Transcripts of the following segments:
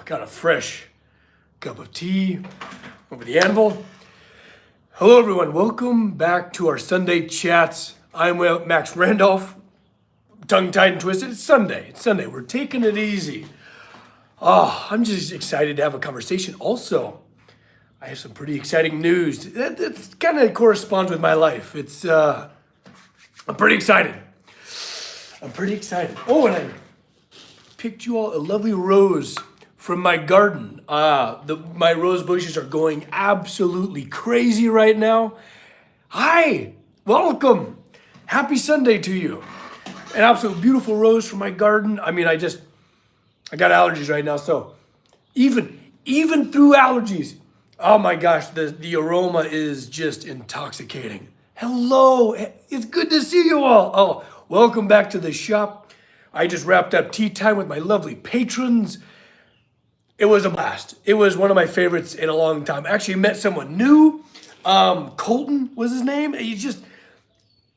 Got a fresh cup of tea over the anvil. Hello everyone, welcome back to our Sunday chats. I'm Max Randolph, tongue-tied and twisted. It's Sunday, we're taking it easy. I'm just excited to have a conversation. Also, I have some pretty exciting news. That kind of corresponds with my life. I'm pretty excited. Oh, and I picked you all a lovely rose from my garden. My rose bushes are going absolutely crazy right now. Hi, welcome. Happy Sunday to you. An absolute beautiful rose from my garden. I mean, I got allergies right now, so even through allergies, oh my gosh, the aroma is just intoxicating. Hello, it's good to see you all. Oh, welcome back to the shop. I just wrapped up tea time with my lovely patrons. It was a blast. It was one of my favorites in a long time. I actually met someone new. Colton was his name.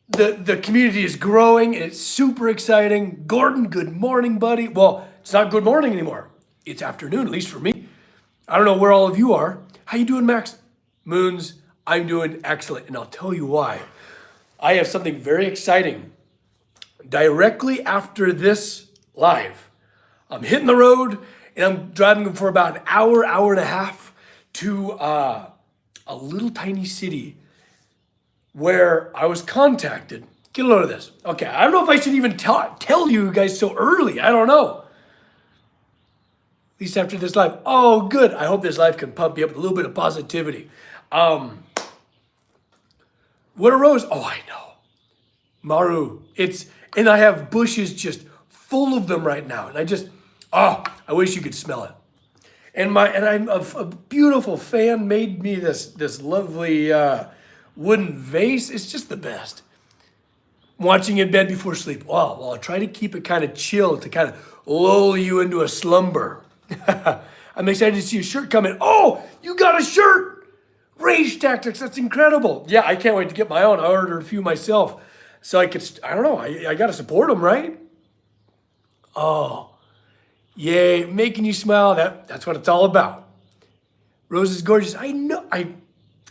The community is growing. And it's super exciting. Gordon, good morning, buddy. Well, it's not good morning anymore. It's afternoon, at least for me. I don't know where all of you are. How you doing, Max? Moons, I'm doing excellent, and I'll tell you why. I have something very exciting. Directly after this live, I'm hitting the road, and I'm driving for about an hour and a half to a little tiny city where I was contacted. Get a load of this. Okay, I don't know if I should even tell you guys so early. I don't know. At least after this live. Oh, good. I hope this live can pump you up with a little bit of positivity. What a rose. Oh, I know. Maru. And I have bushes just full of them right now. And I wish you could smell it. And I'm a beautiful fan made me this lovely wooden vase. It's just the best. Watching in bed before sleep. Wow, well, I'll try to keep it kind of chill to kind of lull you into a slumber. I'm excited to see your shirt come in. Oh, you got a shirt! Rage Tactics, that's incredible. Yeah, I can't wait to get my own. I ordered a few myself. So I don't know, I got to support them, right? Oh, yay, making you smile. That's what it's all about. Rose is gorgeous. I know,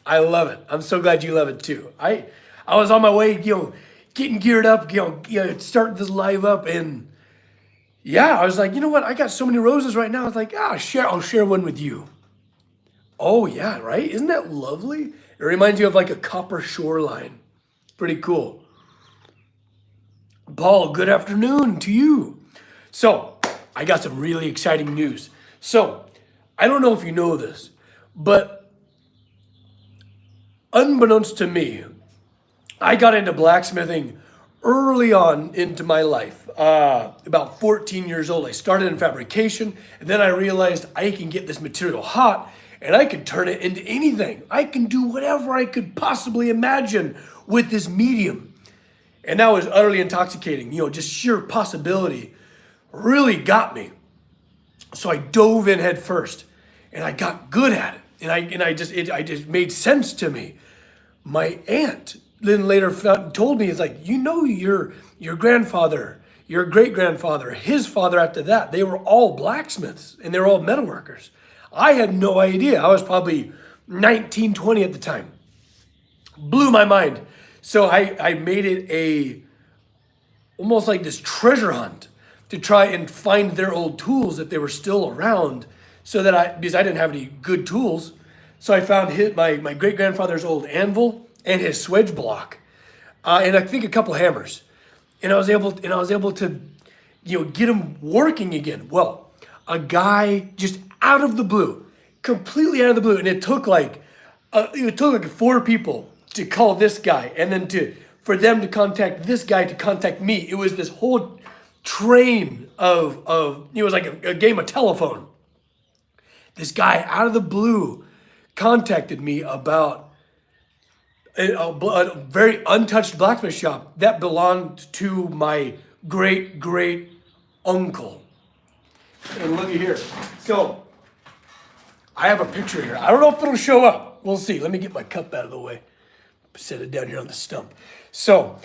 I love it. I'm so glad you love it too. I was on my way, getting geared up, starting this live up, and yeah, I was like, you know what? I got so many roses right now. I was like, I'll share one with you. Oh yeah, right? Isn't that lovely? It reminds you of like a copper shoreline. Pretty cool. Paul, good afternoon to you. So I got some really exciting news. So I don't know if you know this, but unbeknownst to me, I got into blacksmithing early on into my life. About 14 years old, I started in fabrication, and then I realized I can get this material hot and I can turn it into anything. I can do whatever I could possibly imagine with this medium. And that was utterly intoxicating. Just sheer possibility really got me. So I dove in head first, and I got good at it. And it just made sense to me. My aunt then later told me, it's like, your grandfather, your great-grandfather, his father after that, they were all blacksmiths, and they were all metalworkers. I had no idea. I was probably 19, 20 at the time. Blew my mind. So I made it almost like this treasure hunt to try and find their old tools if they were still around, because I didn't have any good tools. So I found my great-grandfather's old anvil and his swedge block, and I think a couple hammers. And I was able to get them working again. Well, a guy just out of the blue, completely out of the blue, and it took like 4 people to call this guy, and then for them to contact this guy to contact me. It was this whole train of it was like a game of telephone. This guy out of the blue contacted me about a very untouched blacksmith shop that belonged to my great uncle. And look at here. So I have a picture here. I don't know if it'll show up. We'll see. Let me get my cup out of the way. Set it down here on the stump. So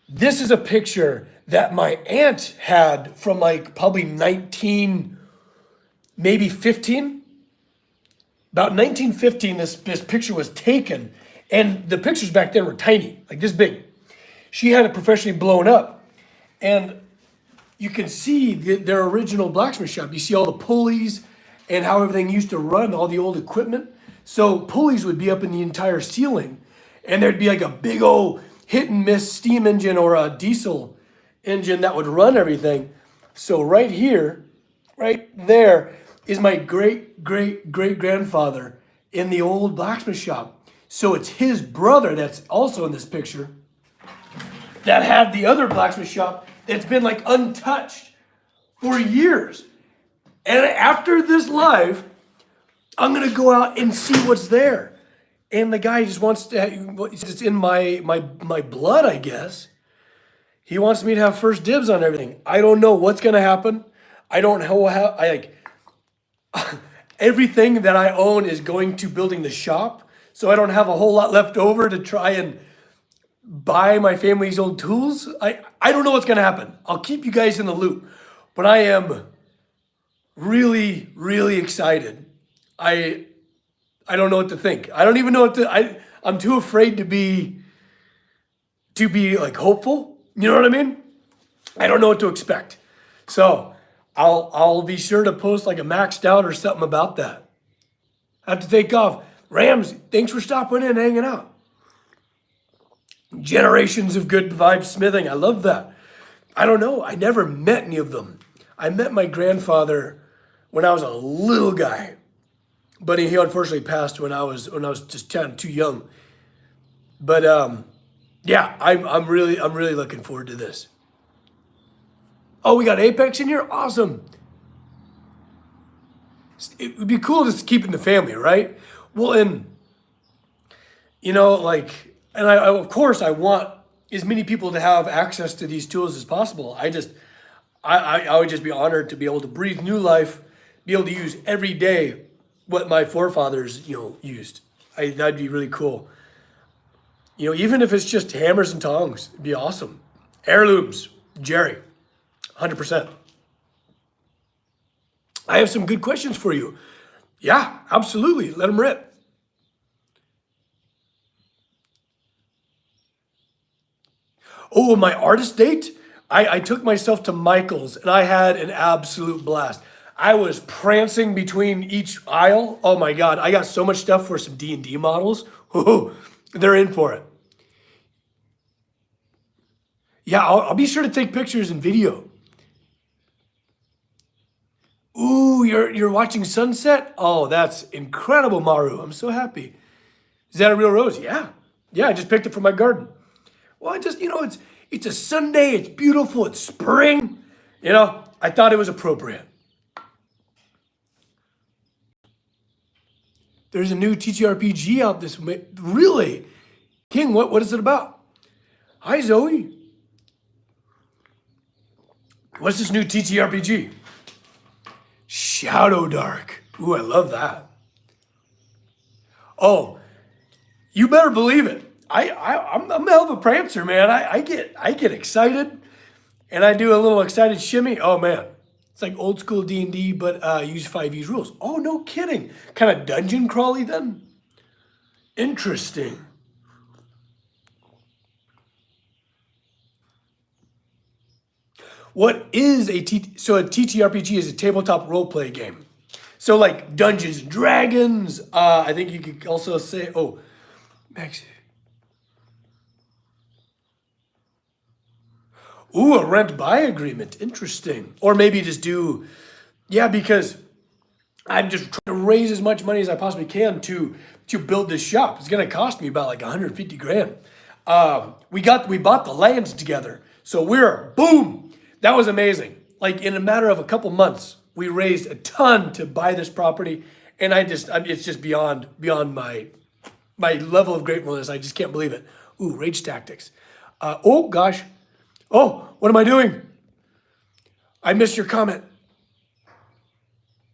this is a picture that my aunt had from like probably maybe 15. About 1915, this picture was taken, and the pictures back then were tiny, like this big. She had it professionally blown up, and you can see their original blacksmith shop. You see all the pulleys and how everything used to run, all the old equipment. So pulleys would be up in the entire ceiling, and there'd be like a big old hit and miss steam engine or a diesel engine that would run everything. So right here, right there, is my great-great-great-grandfather in the old blacksmith shop. So it's his brother that's also in this picture that had the other blacksmith shop that's been like untouched for years. And after this live, I'm gonna go out and see what's there. And the guy just wants to, it's in my blood, I guess. He wants me to have first dibs on everything. I don't know what's gonna happen. I don't know how, everything that I own is going to building the shop, so I don't have a whole lot left over to try and buy my family's old tools. I don't know what's gonna happen. I'll keep you guys in the loop, but I am really, really excited. I don't know what to think. I don't even know what to. I'm too afraid to be like hopeful. You know what I mean? I don't know what to expect. So I'll be sure to post like a maxed out or something about that. I have to take off. Rams, thanks for stopping in and hanging out. Generations of good vibes smithing. I love that. I don't know. I never met any of them. I met my grandfather when I was a little guy, but he unfortunately passed when I was just too young. But yeah, I'm really looking forward to this. Oh, we got Apex in here? Awesome. It would be cool just to keep in the family, right? Well, and, like, and I of course, I want as many people to have access to these tools as possible. I would just be honored to be able to breathe new life, be able to use every day what my forefathers, used. That'd be really cool. Even if it's just hammers and tongs, it'd be awesome. Heirlooms, Jerry. 100%. I have some good questions for you. Yeah, absolutely. Let them rip. Oh, my artist date? I took myself to Michael's and I had an absolute blast. I was prancing between each aisle. Oh my God, I got so much stuff for some D&D models. Ooh, they're in for it. Yeah, I'll be sure to take pictures and video. Ooh, you're watching sunset? Oh, that's incredible, Maru. I'm so happy. Is that a real rose? Yeah. Yeah, I just picked it from my garden. Well, it's a Sunday, it's beautiful, it's spring. I thought it was appropriate. There's a new TTRPG out this way. Really? King, what is it about? Hi, Zoe. What's this new TTRPG? Shadow Dark. Ooh, I love that. Oh, you better believe it. I'm a hell of a prancer, man. I get excited, and I do a little excited shimmy. Oh man, it's like old school D&D, but use 5E's rules. Oh, no kidding. Kind of dungeon crawly then. Interesting. What is a TTRPG is a tabletop role-play game. So like Dungeons and Dragons. I think you could also say, Max. Ooh, a rent-buy agreement. Interesting. Or maybe just do, because I'm just trying to raise as much money as I possibly can to build this shop. It's gonna cost me about like 150 grand. We bought the lands together. So boom. That was amazing. Like in a matter of a couple months, we raised a ton to buy this property. And it's just beyond my level of gratefulness. I just can't believe it. Ooh, rage tactics. Oh gosh. Oh, what am I doing? I missed your comment.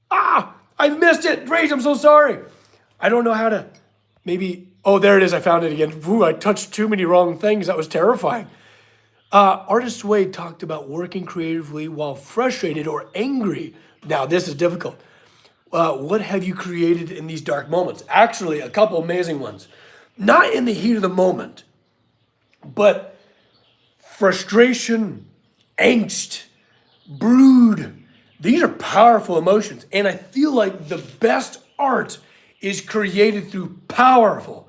I missed it. Rage, I'm so sorry. I don't know how to, maybe, there it is. I found it again. Ooh, I touched too many wrong things. That was terrifying. Artist Wade talked about working creatively while frustrated or angry. Now, this is difficult. What have you created in these dark moments? Actually, a couple amazing ones. Not in the heat of the moment, but frustration, angst, brood. These are powerful emotions. And I feel like the best art is created through powerful,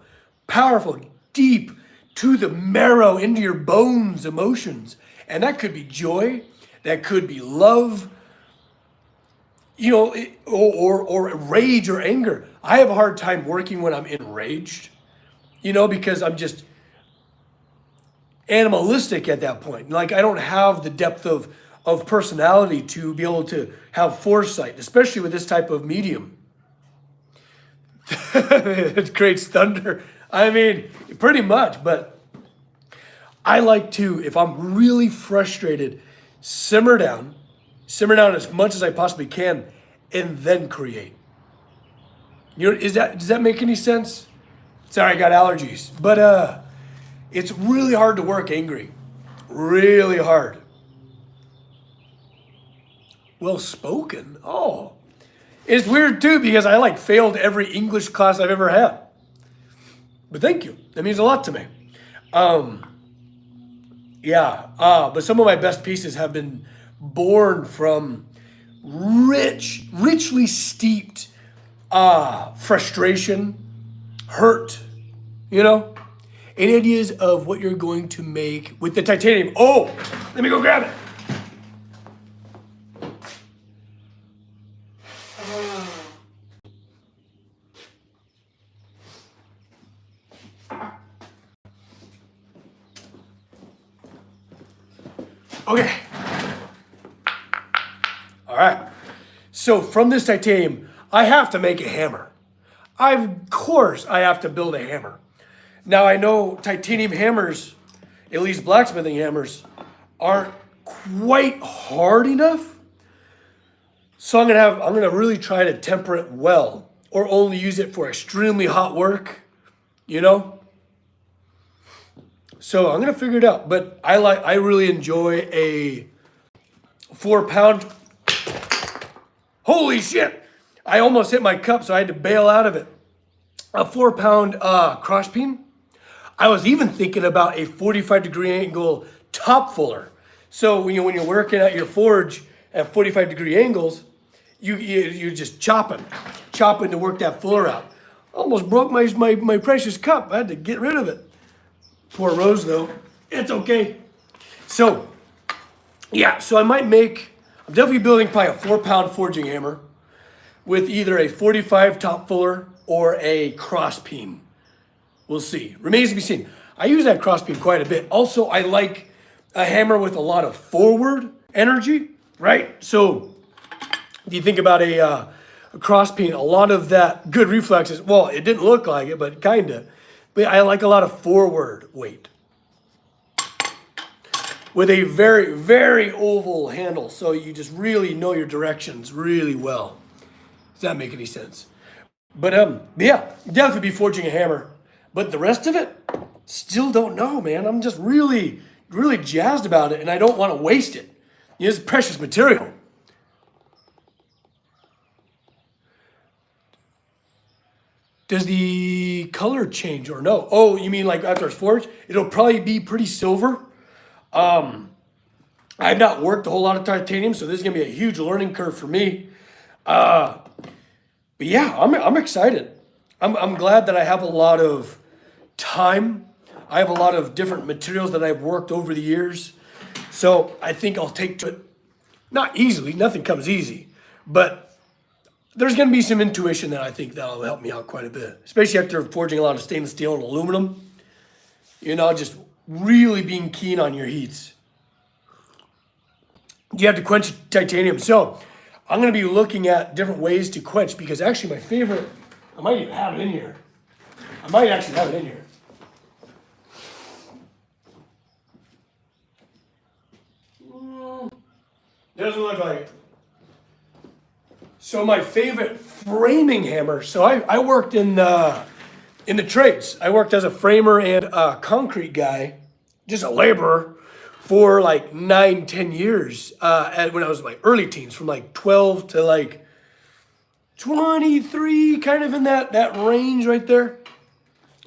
deep, to the marrow, into your bones emotions. And that could be joy, that could be love, or rage or anger. I have a hard time working when I'm enraged, because I'm just animalistic at that point. Like I don't have the depth of personality to be able to have foresight, especially with this type of medium. It creates thunder. I mean, pretty much, but I like to, if I'm really frustrated, simmer down as much as I possibly can, and then create. Does that make any sense? Sorry, I got allergies, but it's really hard to work angry, really hard. Well spoken. Oh, it's weird too because I failed every English class I've ever had. But thank you. That means a lot to me. But some of my best pieces have been born from richly steeped frustration, hurt, and ideas of what you're going to make with the titanium. Oh, let me go grab it. Okay. All right. So from this titanium, I have to make a hammer. Of course, I have to build a hammer. Now I know titanium hammers, at least blacksmithing hammers, aren't quite hard enough. So I'm gonna really try to temper it well, or only use it for extremely hot work, So I'm gonna figure it out. But I really enjoy a 4-pound. Holy shit! I almost hit my cup, so I had to bail out of it. A 4-pound cross beam. I was even thinking about a 45-degree angle top fuller. So when you're working at your forge at 45-degree angles, you're just chopping to work that fuller out. Almost broke my precious cup. I had to get rid of it. Poor Rose though. It's okay. So I'm definitely building probably a 4-pound forging hammer with either a 45 top fuller or a cross beam. We'll see. Remains to be seen. I use that cross beam quite a bit. Also, I like a hammer with a lot of forward energy, right? So if you think about a cross beam, a lot of that good reflexes, well, it didn't look like it, but kinda. But I like a lot of forward weight with a very, very oval handle. So you just really know your directions really well. Does that make any sense? But definitely be forging a hammer. But the rest of it, still don't know, man. I'm just really, really jazzed about it, and I don't want to waste it. It's precious material. Does the color change or no? Oh, you mean like after it's forged? It'll probably be pretty silver. I've not worked a whole lot of titanium, so this is gonna be a huge learning curve for me. But yeah, I'm excited. I'm glad that I have a lot of time. I have a lot of different materials that I've worked over the years. So I think I'll take to it, not easily, nothing comes easy, but there's gonna be some intuition that I think that'll help me out quite a bit, especially after forging a lot of stainless steel and aluminum. Just really being keen on your heats. You have to quench titanium. So I'm gonna be looking at different ways to quench, because actually my favorite, I might even have it in here. I might actually have it in here. Doesn't look like it. So my favorite framing hammer. So I worked in the trades. I worked as a framer and a concrete guy, just a laborer, for like 9-10 years. When I was in my early teens, from like 12 to like 23, kind of in that range right there.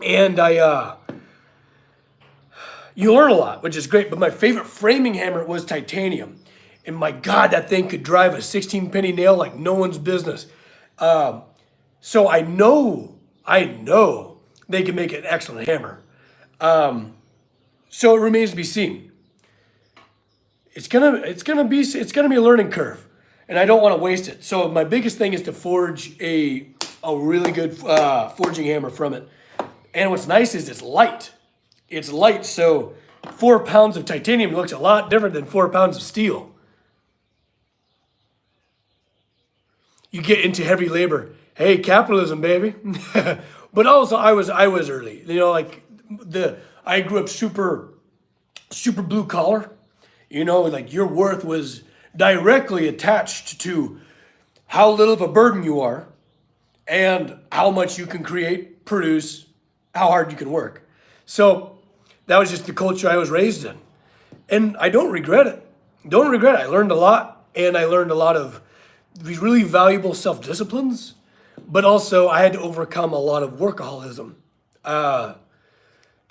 And you learn a lot, which is great. But my favorite framing hammer was titanium. And my God, that thing could drive a 16 penny nail like no one's business. So I know they can make an excellent hammer. So it remains to be seen. It's gonna be a learning curve, and I don't want to waste it. So my biggest thing is to forge a really good forging hammer from it. And what's nice is it's light. It's light, so 4 pounds of titanium looks a lot different than 4 pounds of steel. You get into heavy labor. Hey, capitalism, baby. But also, I was early. You know, like I grew up super blue collar. You know, like your worth was directly attached to how little of a burden you are, and how much you can create, produce, how hard you can work. So that was just the culture I was raised in, and I don't regret it. Don't regret it. I learned a lot, and I learned a lot of these really valuable self-disciplines, but also I had to overcome a lot of workaholism. That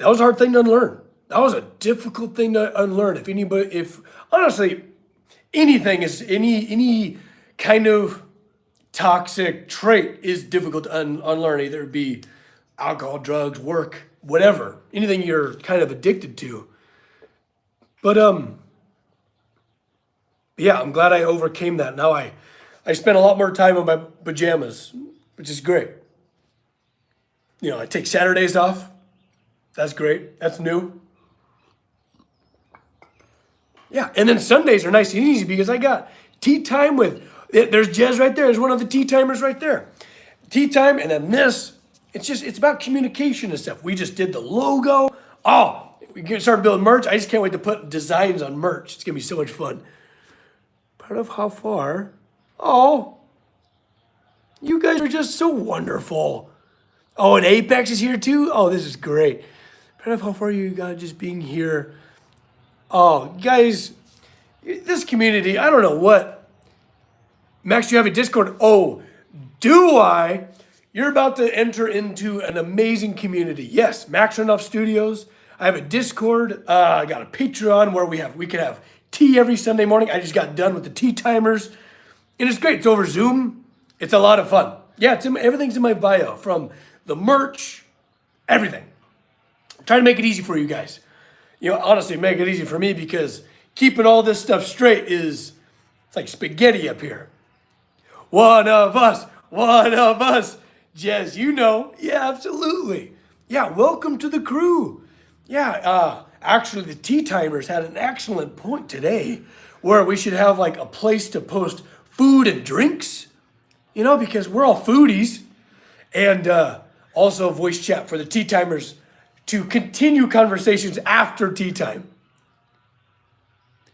was a hard thing to unlearn. That was a difficult thing to unlearn. If honestly, anything is any kind of toxic trait is difficult to unlearn. Either it be alcohol, drugs, work, whatever, anything you're kind of addicted to. But yeah, I'm glad I overcame that. Now I spend a lot more time in my pajamas, which is great. You know, I take Saturdays off. That's great. That's new. Yeah, and then Sundays are nice and easy because I got tea time with, there's Jez right there. There's one of the tea timers right there. Tea time, and then this. It's about communication and stuff. We just did the logo. Oh, we started building merch. I just can't wait to put designs on merch. It's going to be so much fun. Proud of how far. Oh, you guys are just so wonderful. Oh, and Apex is here too? Oh, this is great. Proud of how far you got just being here. Oh, guys, this community, I don't know what. Max, you have a Discord? Oh, do I? You're about to enter into an amazing community. Yes, Max Randolph Studios. I have a Discord. I got a Patreon where we can have tea every Sunday morning. I just got done with the tea timers. And it's great. It's over Zoom. It's a lot of fun. Yeah, everything's in my bio, from the merch, everything. I'm trying to make it easy for you guys. You know, honestly, make it easy for me because keeping all this stuff straight it's like spaghetti up here. One of us. Jez, you know. Yeah, absolutely. Yeah, welcome to the crew. Yeah, actually, the tea timers had an excellent point today where we should have like a place to post food and drinks, you know, because we're all foodies. And also voice chat for the tea timers to continue conversations after tea time.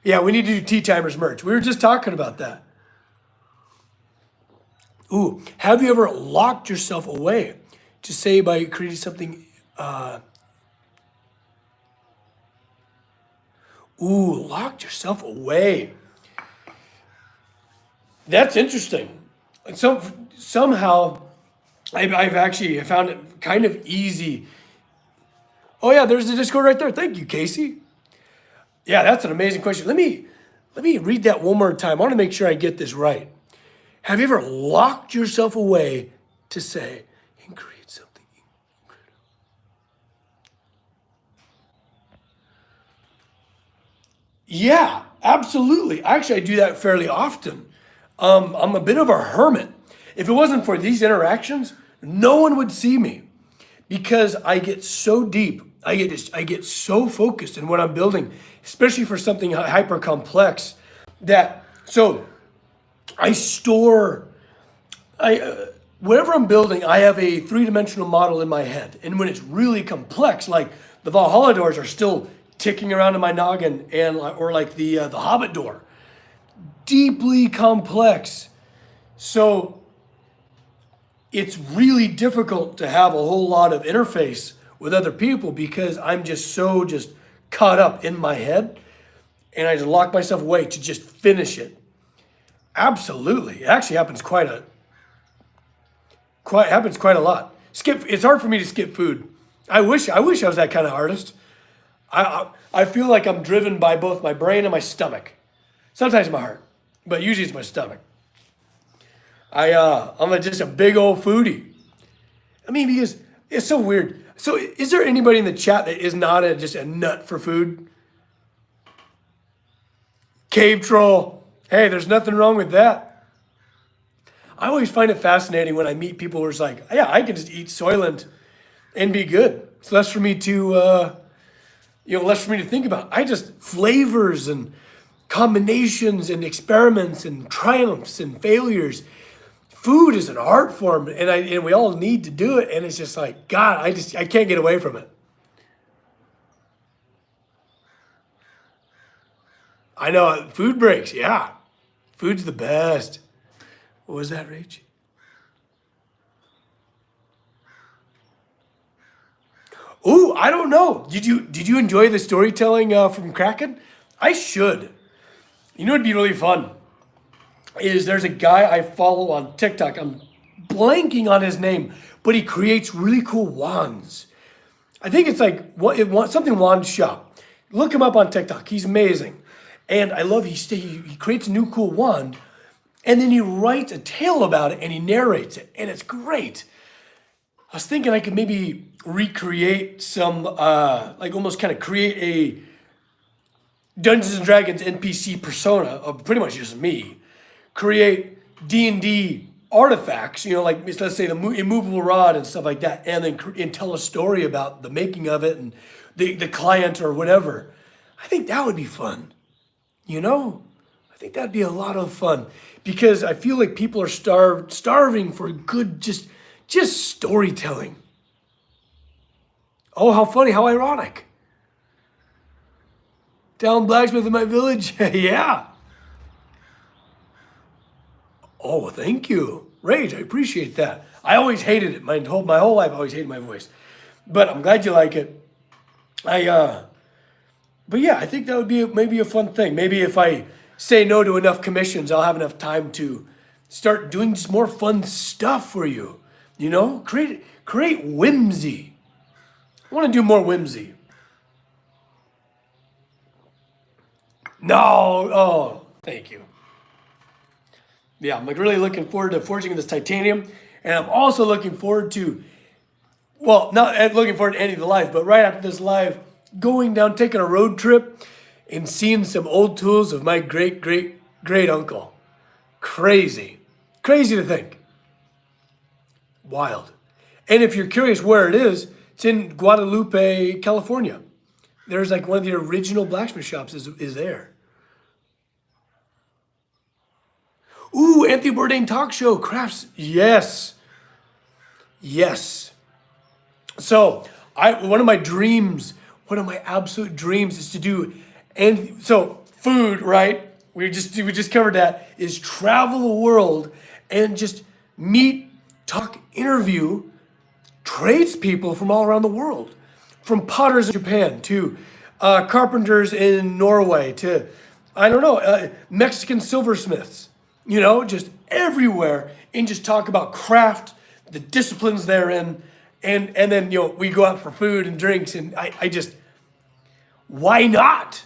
Yeah, we need to do tea timers merch. We were just talking about that. Ooh, have you ever locked yourself away to say by creating something? Locked yourself away. That's interesting. Somehow, I've actually found it kind of easy. Oh yeah, there's the Discord right there. Thank you, Casey. Yeah, that's an amazing question. Let me read that one more time. I want to make sure I get this right. Have you ever locked yourself away to say and create something incredible? Yeah, absolutely. Actually, I do that fairly often. I'm a bit of a hermit. If it wasn't for these interactions, no one would see me because I get so deep. I get so focused in what I'm building, especially for something hyper complex. So I store. Whatever I'm building, I have a three-dimensional model in my head, and when it's really complex, like the Valhalla doors are still ticking around in my noggin, or like the Hobbit door, deeply complex. So it's really difficult to have a whole lot of interface with other people because I'm just caught up in my head, and I just lock myself away to just finish it. Absolutely. It actually happens quite Quite happens quite a lot. Skip. It's hard for me to skip food. I wish I was that kind of artist. I feel like I'm driven by both my brain and my stomach. Sometimes my heart, but usually it's my stomach. Just a big old foodie. I mean, because it's so weird. So, is there anybody in the chat that is not just a nut for food? Cave troll. Hey, there's nothing wrong with that. I always find it fascinating when I meet people who are like, yeah, I can just eat Soylent and be good. It's less for me to, less for me to think about. I just flavors and combinations and experiments and triumphs and failures. Food is an art form, and we all need to do it. And it's just like, God, I can't get away from it. I know food breaks. Yeah, food's the best. What was that, Rach? Ooh, I don't know. Did you enjoy the storytelling from Kraken? I should. You know what'd be really fun is there's a guy I follow on TikTok. I'm blanking on his name, but he creates really cool wands. I think it's like something wand shop. Look him up on TikTok. He's amazing, and I love he creates a new cool wand, and then he writes a tale about it and he narrates it, and it's great. I was thinking I could maybe recreate some, like almost kind of create a Dungeons and Dragons NPC persona of pretty much just me. Create D&D artifacts, like let's say the immovable rod and stuff like that, and then and tell a story about the making of it and the client or whatever. I think that would be fun. I think that'd be a lot of fun because I feel like people are starving for good, just storytelling. Oh, how funny, how ironic. Down blacksmith in my village, yeah. Oh, thank you. Rage, I appreciate that. I always hated it. My whole life I always hated my voice. But I'm glad you like it. But yeah, I think that would be maybe a fun thing. Maybe if I say no to enough commissions, I'll have enough time to start doing just more fun stuff for you. Create whimsy. I want to do more whimsy. No, oh, thank you. Yeah, I'm really looking forward to forging this titanium, and I'm also looking forward to, well, not looking forward to ending the live, but right after this live, going down, taking a road trip, and seeing some old tools of my great uncle. Crazy to think. Wild. And if you're curious where it is, it's in Guadalupe, California. There's like one of the original blacksmith shops is there. Ooh, Anthony Bourdain talk show, crafts. Yes. So one of my absolute dreams is to do, and so food, right? We just covered that, is travel the world and just meet, talk, interview tradespeople from all around the world, from potters in Japan to carpenters in Norway to, I don't know, Mexican silversmiths, just everywhere, and just talk about craft, the disciplines therein, and then, we go out for food and drinks, and I just, why not,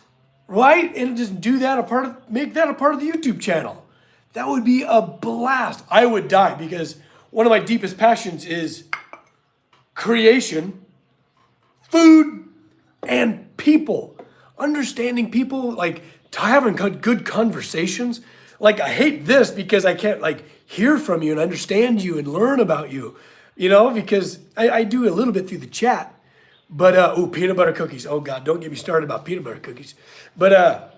right? And just do that make that a part of the YouTube channel. That would be a blast. I would die because one of my deepest passions is creation, food, and people. Understanding people, like having good conversations. Like, I hate this because I can't hear from you and understand you and learn about you, because I do a little bit through the chat. But, peanut butter cookies. Oh God, don't get me started about peanut butter cookies. But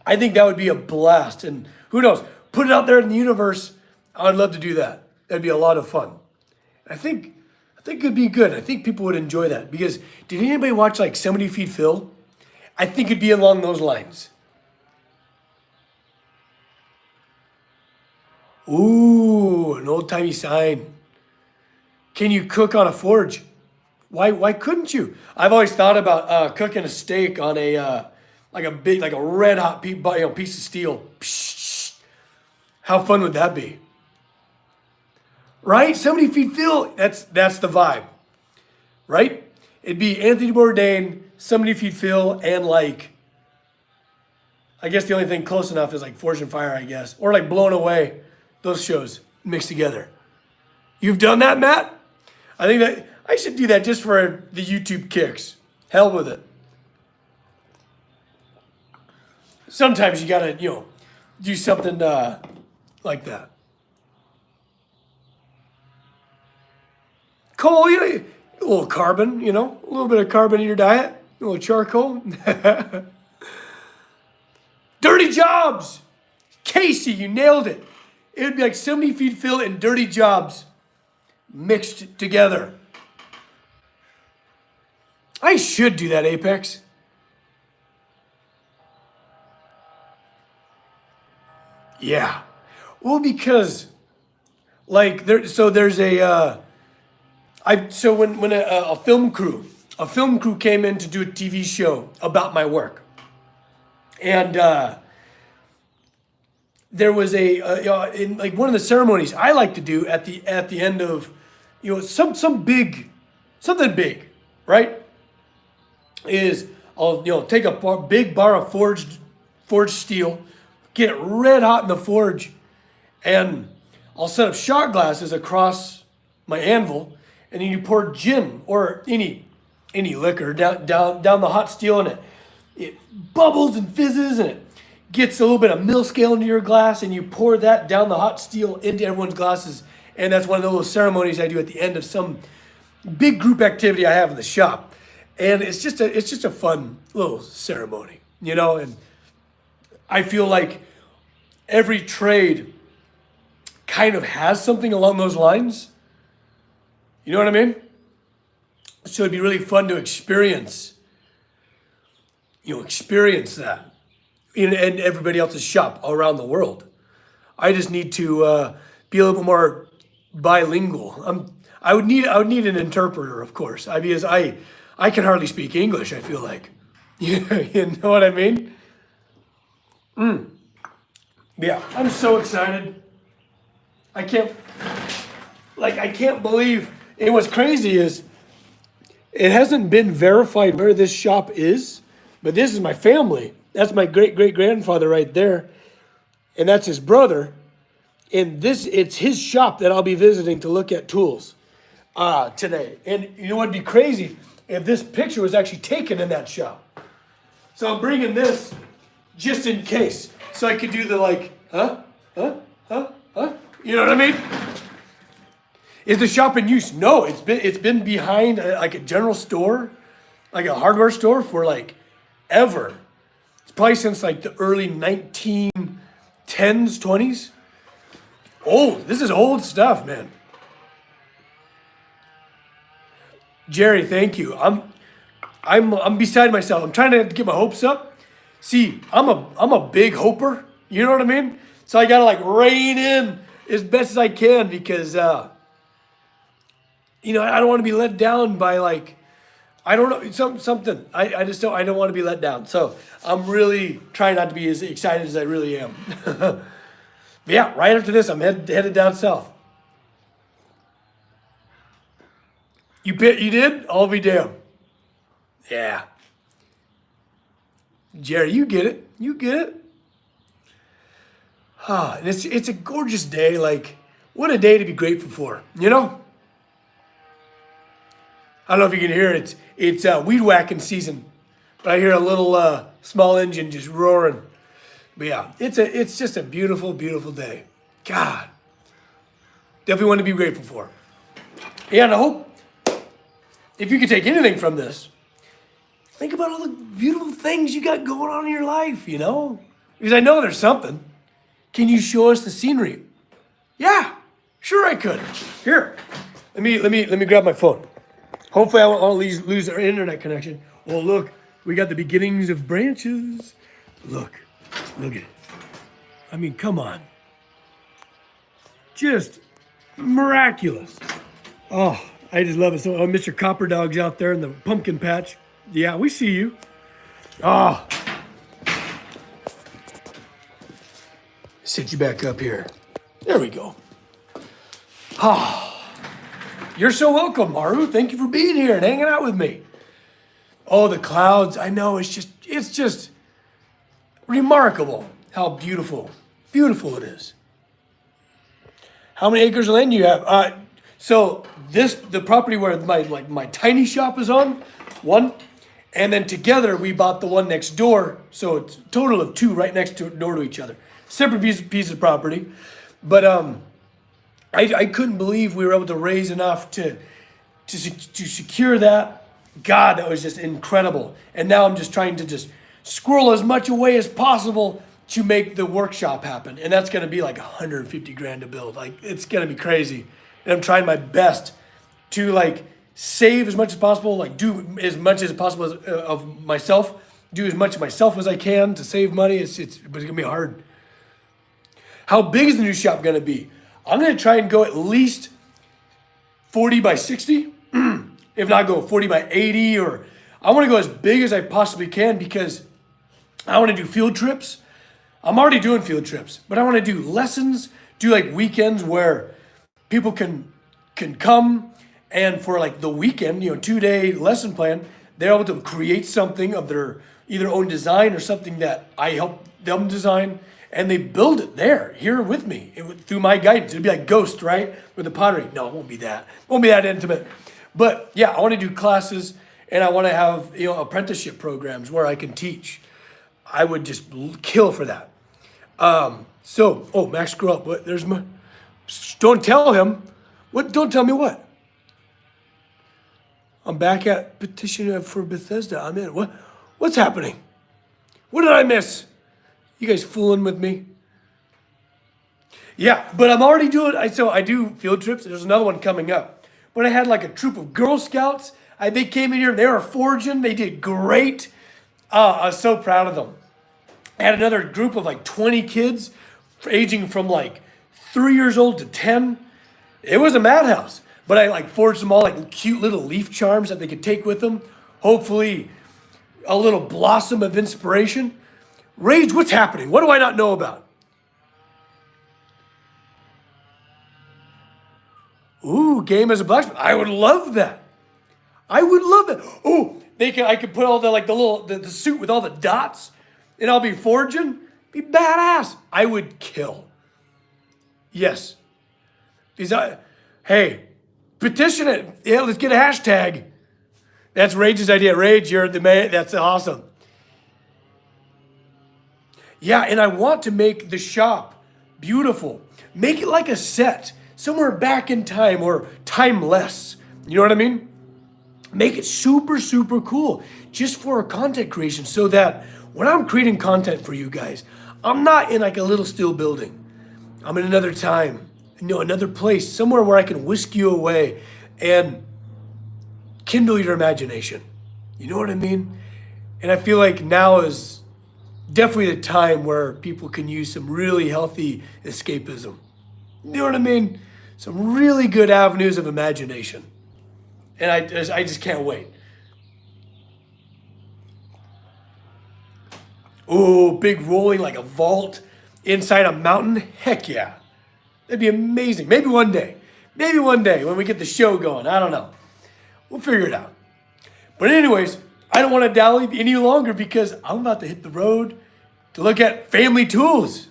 I think that would be a blast. And who knows, put it out there in the universe. I'd love to do that. That'd be a lot of fun. I think it'd be good. I think people would enjoy that because did anybody watch Somebody Feed Phil? I think it'd be along those lines. Ooh, an old-timey sign. Can you cook on a forge? Why couldn't you? I've always thought about cooking a steak on a red hot piece of steel. Psh, how fun would that be? right? 70 feet fill, that's the vibe, right? It'd be Anthony Bourdain, 70 feet fill, and like, I guess the only thing close enough is like Forged in Fire, I guess. Or like Blown Away, those shows mixed together. You've done that, Matt? I think that I should do that just for the YouTube kicks. Hell with it. Sometimes you gotta, do something like that. Cole, a little carbon, a little bit of carbon in your diet, a little charcoal. Dirty Jobs! Casey, you nailed it. It would be like 70 feet fill and Dirty Jobs mixed together. I should do that, Apex. Yeah. Well, because like there's a when a film crew came in to do a TV show about my work, and there was in like one of the ceremonies I like to do at the end of something big, right? Is I'll take a big bar of forged steel, get it red hot in the forge, and I'll set up shot glasses across my anvil, and then you pour gin or any liquor down the hot steel, and it bubbles and fizzes, and it gets a little bit of mill scale into your glass, and you pour that down the hot steel into everyone's glasses. And that's one of the little ceremonies I do at the end of some big group activity I have in the shop. And it's just a fun little ceremony, and I feel like every trade kind of has something along those lines. You know what I mean? So it'd be really fun to experience that in everybody else's shop around the world. I just need to be a little bit more bilingual. I would need an interpreter, of course. Because I can hardly speak English, I feel like. You know what I mean? Yeah, I'm so excited. I can't believe. And what's crazy is it hasn't been verified where this shop is, but this is my family. That's my great-great-grandfather right there, and that's his brother. And it's his shop that I'll be visiting to look at tools today. And you know what'd be crazy? If this picture was actually taken in that shop. So I'm bringing this just in case. So I could do the like, huh? You know what I mean? Is the shop in use? No, it's been behind like a general store, like a hardware store for like ever. It's probably since like the early 1910s, 20s. Old. This is old stuff, man. Jerry, thank you. I'm beside myself. I'm trying to get my hopes up. See, I'm a big hoper. You know what I mean? So I gotta like rein in as best as I can because I don't want to be let down by like I don't know something. I just don't want to be let down. So I'm really trying not to be as excited as I really am. But yeah, right after this, I'm headed down south. You did? I'll be damned. Yeah. Jerry, you get it. You get it. And it's a gorgeous day. Like, what a day to be grateful for, I don't know if you can hear it. It's weed whacking season. But I hear a little small engine just roaring. But yeah, it's just a beautiful, beautiful day. God. Definitely want to be grateful for. Yeah, and I hope if you could take anything from this, think about all the beautiful things you got going on in your life, Because I know there's something. Can you show us the scenery? Yeah, sure I could. Here, let me grab my phone. Hopefully I won't lose our internet connection. Oh, look, we got the beginnings of branches. Look at it. I mean, come on. Just miraculous. Oh, I just love it. So, Mr. Copper Dog's out there in the pumpkin patch. Yeah, we see you. Oh. Sit you back up here. There we go. You're so welcome, Maru. Thank you for being here and hanging out with me. Oh, the clouds. I know, it's just remarkable how beautiful it is. How many acres of land do you have? So the property where my tiny shop is on, one, and then together we bought the one next door. So it's a total of two right next door to each other. Separate piece of property. But I couldn't believe we were able to raise enough to secure that. God, that was just incredible. And now I'm just trying to just squirrel as much away as possible to make the workshop happen. And that's going to be like 150 grand to build. Like, it's going to be crazy. And I'm trying my best to like save as much as possible, like do as much as possible of myself, do as much of myself as I can to save money. But it's going to be hard. How big is the new shop going to be? I'm going to try and go at least 40 by 60. If not, go 40 by 80, or I want to go as big as I possibly can because I want to do field trips. I'm already doing field trips, but I want to do lessons, do like weekends where people can come, and for like the weekend, 2-day lesson plan, they're able to create something of their either own design or something that I help them design, and they build it here with me through my guidance. It'd be like Ghost, right? With the pottery. No, it won't be that. It won't be that intimate. But yeah, I want to do classes, and I want to have apprenticeship programs where I can teach. I would just kill for that. Max grew up. What? There's my. Don't tell him. What? Don't tell me what. I'm back at petition for Bethesda. I'm in. What? What's happening? What did I miss? You guys fooling with me? Yeah, but I'm already doing. I do field trips. There's another one coming up. But I had like a troop of Girl Scouts. They came in here. They were forging. They did great. I was so proud of them. I had another group of like 20 kids, aging from like 3 years old to 10. It was a madhouse. But I like forged them all like cute little leaf charms that they could take with them. Hopefully, a little blossom of inspiration. Rage, what's happening? What do I not know about? Ooh, game as a blacksmith. I would love that. I would love that. Oh, I could put all the suit with all the dots, and I'll be forging. Be badass. I would kill. Yes. Hey, petition it. Yeah, let's get a hashtag. That's Rage's idea. Rage, you're the man. That's awesome. Yeah, and I want to make the shop beautiful. Make it like a set. Somewhere back in time or timeless. You know what I mean? Make it super, super cool just for content creation so that when I'm creating content for you guys, I'm not in like a little still building. I'm in another time, another place, somewhere where I can whisk you away and kindle your imagination. You know what I mean? And I feel like now is definitely the time where people can use some really healthy escapism. You know what I mean? Some really good avenues of imagination. And I just can't wait. Oh, big rolling like a vault inside a mountain. Heck yeah. That'd be amazing. Maybe one day. Maybe one day when we get the show going. I don't know. We'll figure it out. But anyways, I don't want to dally any longer because I'm about to hit the road to look at family tools.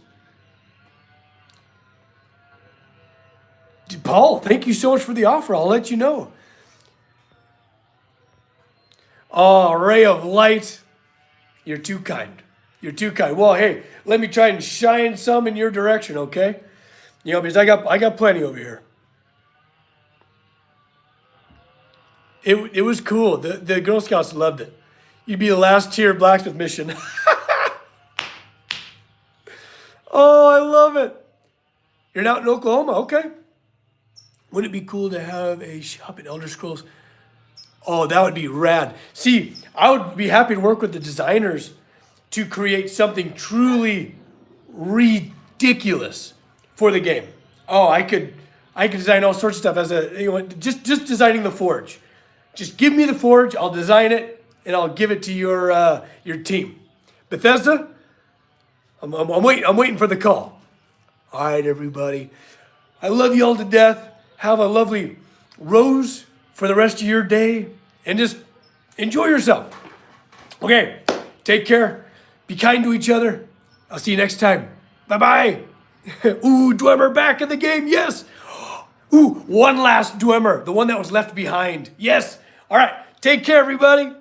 Paul, thank you so much for the offer. I'll let you know. Oh, ray of light. You're too kind. You're too kind. Well, hey, let me try and shine some in your direction, okay? Because I got plenty over here. It was cool. The Girl Scouts loved it. You'd be the last tier blacksmith mission. Oh, I love it. You're not in Oklahoma, okay? Wouldn't it be cool to have a shop in Elder Scrolls? Oh, that would be rad. See, I would be happy to work with the designers to create something truly ridiculous for the game. Oh, I could design all sorts of stuff as just designing the forge. Just give me the forge, I'll design it, and I'll give it to your team. Bethesda, I'm waiting for the call. All right, everybody. I love you all to death. have a lovely rose for the rest of your day, and just enjoy yourself. Okay, take care. Be kind to each other. I'll see you next time. Bye-bye. Ooh, Dwemer back in the game. Yes. Ooh, one last Dwemer, the one that was left behind. Yes. All right. Take care, everybody.